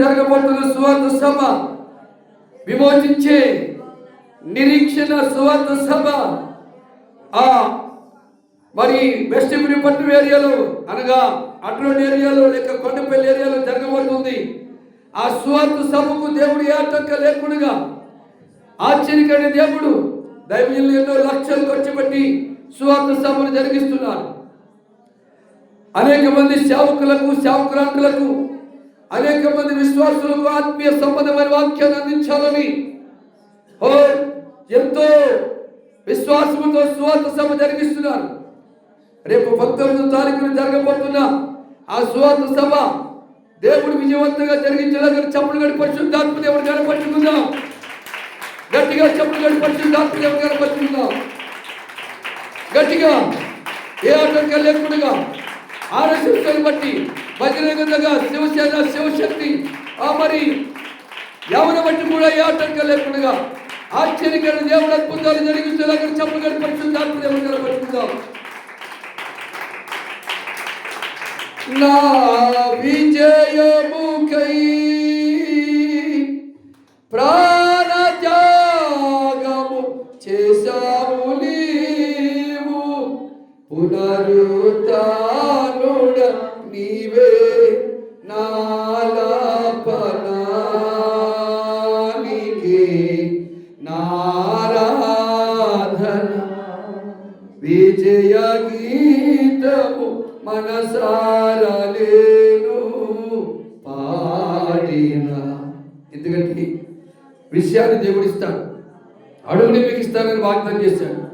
జరగబోతున్న సువార్త సభ, విమోచించే నిరీక్షణ సువార్త సభ మరి వెస్ట్ పట్టణ ఏరియాలో అనగా అడ్రోడ్ ఏరియాలో లేక కొండపల్లి ఏరియాలో జరగబోతుంది. ఆ సువార్త సభకు దేవుడు ఏ ఆటంక లేకుండా ఆశ్చర్యకరమైన దేవుడు దైవజనులు ఎన్నో లక్షలు ఖర్చు పెట్టి సువార్త సభను జరిగిస్తున్నారు. అనేక మంది సేవకులకు, సేవకురాండ్రులకు, అనేక మంది విశ్వాసులకు ఆత్మీయ సంబంధమైన వాక్యాన్ని అందించాలని ఎంతో విశ్వాసంతో సువార్త సభ జరిగిస్తున్నారు. రేపు 19వ తారీఖున జరగబోతున్న ఆ సువార్త సభ దేవుడు విజయవంతంగా జరిగించేలాగా చప్పుడు గడి పరిశుద్ధాత్మ దేవుడు కనపరుచుకుందాం. గట్టిగా చప్పుడు గడి పరిశుద్ధాత్మ దేవుడు కనపరుచుకుందాం. గట్టిగా ఏ ఆటంకం లేకుండా ఆర్ఎస్ఎస్ బట్టి బహిరంగంగా శివసేన, శివశక్తి మరి ఎవరి బట్టి కూడా ఏ ఆటంకం లేకుండా ఆశ్చర్యకరమైన దేవుడు అద్భుతాలు జరిగించేలాగా చప్పుడు గడి పరిశుద్ధాత్మ దేవుడు కనపరుచుకుందాం. నా విజయముకై ప్రాణత్యాగము చేశావు నీవు, పునరుత్థానుడ నీవే నాలాపనానికి నారాధన విజయ గీతము మనసారలేను పాడిన. ఎందుకంటే విషయాన్ని దేవుడు ఇస్తాడు, అడుగుని మీకు ఇస్తానని వాగ్దానం చేశాడు.